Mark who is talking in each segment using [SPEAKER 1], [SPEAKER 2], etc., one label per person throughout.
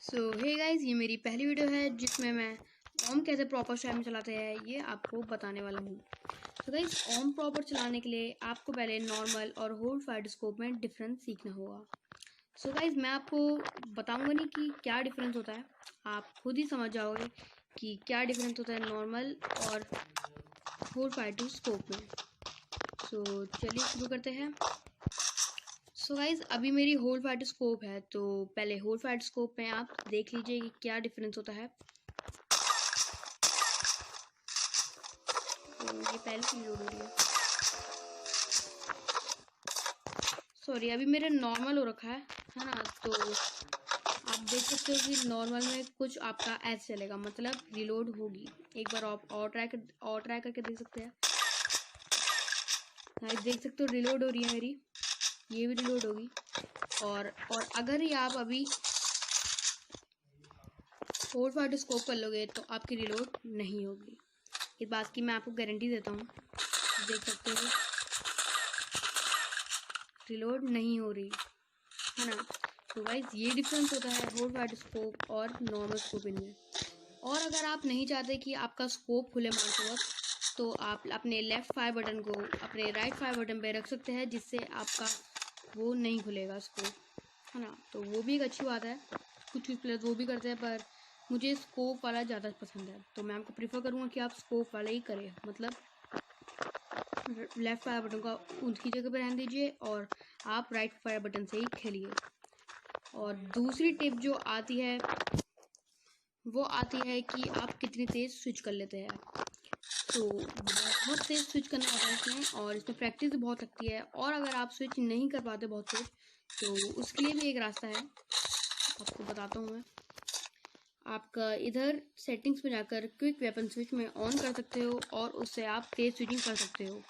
[SPEAKER 1] सो hey guys, ये मेरी पहली वीडियो है जिसमें मैं ओम कैसे प्रॉपर स्टाइल में चलाते हैं ये आपको बताने वाला हूँ। तो गाइस, ओम प्रॉपर चलाने के लिए आपको पहले नॉर्मल और होल्ड फायर स्कोप में डिफरेंस सीखना होगा। सो गाइस, मैं आपको बताऊंगा नहीं कि क्या डिफरेंस होता है, आप खुद ही समझ जाओगे कि क्या डिफरेंस होता है नॉर्मल और होल्ड फायर स्कोप में। सो चलिए शुरू करते हैं। सो गाइज, अभी मेरी होल फायर स्कोप है, तो पहले होल फायर स्कोप में आप देख लीजिए कि क्या डिफरेंस होता है। तो ये पहले से लोड हो रही है, सॉरी अभी मेरा नॉर्मल हो रखा है ना। तो आप देख सकते हो कि नॉर्मल में कुछ आपका ऐसे चलेगा, मतलब रिलोड होगी। एक बार आप और ट्राई करके देख सकते हैं। देख सकते हो रिलोड हो रही है मेरी, ये भी रिलोड होगी। और अगर ये आप अभी होल फायर स्कोप कर लोगे तो आपकी रिलोड नहीं होगी। इस बात की मैं आपको गारंटी देता हूँ। देख सकते हो रिलोड नहीं हो रही है ना। तो गाइस, ये डिफरेंस होता है होल फायर स्कोप और नॉर्मल स्कोप इनमें। और अगर आप नहीं चाहते कि आपका स्कोप खुले मारते वक्त, तो आप अपने लेफ्ट फायर बटन को अपने राइट फायर बटन पे रख सकते हैं, जिससे आपका वो नहीं खुलेगा स्कोप, है ना। तो वो भी एक अच्छी बात है। कुछ प्लेयर्स वो भी करते हैं, पर मुझे स्कोप वाला ज़्यादा पसंद है, तो मैं आपको प्रीफर करूँगा कि आप स्कोप वाला ही करें। मतलब लेफ़्ट फायर बटन का उनकी जगह पर रहने दीजिए और आप राइट फायर बटन से ही खेलिए। और दूसरी टिप जो आती है वो आती है कि आप कितनी तेज़ स्विच कर लेते हैं। तो बहुत तेज़ स्विच करना होता है इसमें, और इसमें प्रैक्टिस भी बहुत लगती है। और अगर आप स्विच नहीं कर पाते बहुत तेज़, तो उसके लिए भी एक रास्ता है, आपको बताता हूँ मैं। आपका इधर सेटिंग्स में जाकर क्विक वेपन स्विच में ऑन कर सकते हो और उससे आप तेज स्विचिंग कर सकते हो,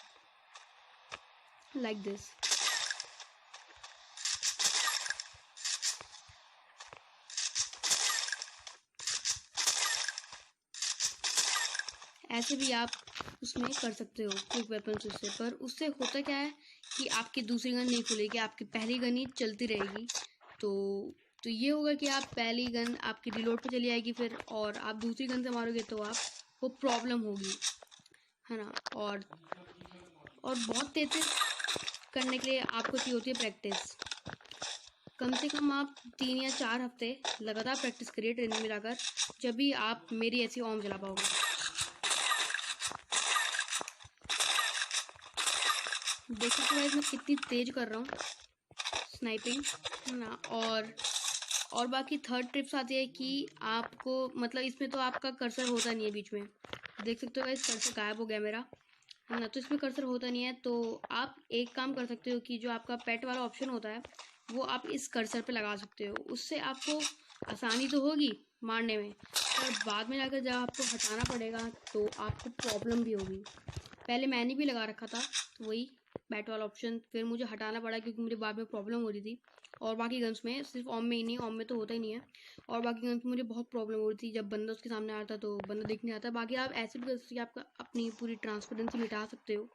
[SPEAKER 1] लाइक दिस। ऐसे भी आप उसमें कर सकते हो क्विक वेपन स्विच से। पर उससे होता क्या है कि आपकी दूसरी गन नहीं खुलेगी, आपकी पहली गन ही चलती रहेगी। तो ये होगा कि आप पहली गन आपकी रिलोड पे चली आएगी फिर, और आप दूसरी गन से मारोगे तो आप वो प्रॉब्लम होगी, है ना। और बहुत तेज करने के लिए आपको चाहिए होती है प्रैक्टिस। कम से कम आप 3 या 4 हफ्ते लगातार प्रैक्टिस करिए ट्रेनिंग में जाकर, जब भी आप मेरी ऐसी ओम चला पाओगे। देखो तो गाइस, मैं कितनी तेज कर रहा हूँ स्नाइपिंग, है ना। और बाकी थर्ड टिप्स आती है कि आपको, मतलब इसमें तो आपका कर्सर होता नहीं है बीच में। देख सकते हो गाइस, कर्सर गायब हो गया मेरा, है ना। तो इसमें कर्सर होता नहीं है, तो आप एक काम कर सकते हो कि जो आपका पेट वाला ऑप्शन होता है वो आप इस कर्सर पे लगा सकते हो। उससे आपको आसानी तो होगी मारने में, पर बाद में जाकर जब आपको हटाना पड़ेगा तो आपको प्रॉब्लम भी होगी। पहले मैंने भी लगा रखा था वही बैट वाला ऑप्शन, फिर मुझे हटाना पड़ा क्योंकि मुझे बाद में प्रॉब्लम हो रही थी। और बाकी गन्स में, सिर्फ ओम में ही नहीं, ओम में तो होता ही नहीं है, और बाकी गन्स में मुझे बहुत प्रॉब्लम हो रही थी। जब बंदा उसके सामने आता तो बंदा दिख नहीं आता। बाकी आप ऐसे भी कर सकते, आप अपनी पूरी ट्रांसपेरेंसी मिटा सकते हो,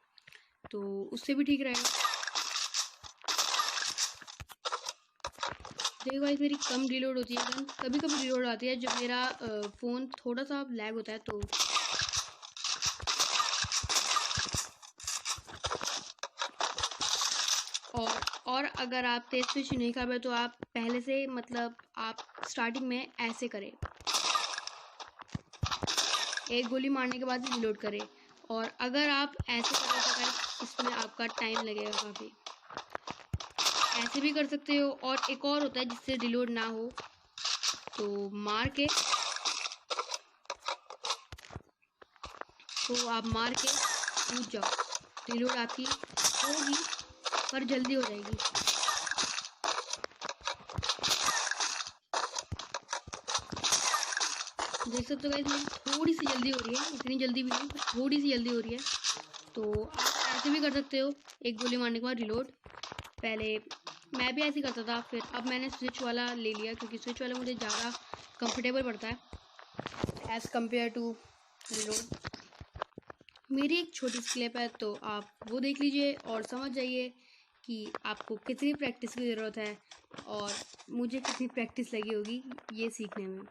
[SPEAKER 1] तो उससे भी ठीक रहेगा। देखो गाइस, मेरी कम रिलोड होती है गन, कभी कभी रिलोड आती है जब मेरा फ़ोन थोड़ा सा लैग होता है। तो और अगर आप तेज स्विच नहीं कर पाए तो आप पहले से, मतलब आप स्टार्टिंग में ऐसे करें, एक गोली मारने के बाद रिलोड करें। और अगर आप ऐसे करें तो गाइस इसमें आपका टाइम लगेगा काफ़ी। ऐसे भी कर सकते हो, और एक और होता है जिससे रिलोड ना हो, तो मार के, तो आप मार के कूद जाओ, रिलोड आपकी होगी पर जल्दी हो जाएगी। देख सकते हो गाइस, मेरी थोड़ी सी जल्दी हो रही है, इतनी जल्दी भी नहीं, थोड़ी सी जल्दी हो रही है। तो आप ऐसे भी कर सकते हो, एक गोली मारने के बाद रिलोड। पहले मैं भी ऐसे ही करता था, फिर अब मैंने स्विच वाला ले लिया क्योंकि स्विच वाला मुझे ज़्यादा कंफर्टेबल पड़ता है एज़ कम्पेयर टू रिलोड। मेरी एक छोटी सी क्लिप है, तो आप वो देख लीजिए और समझ जाइए कि आपको कितनी प्रैक्टिस की ज़रूरत है और मुझे कितनी प्रैक्टिस लगी होगी ये सीखने में।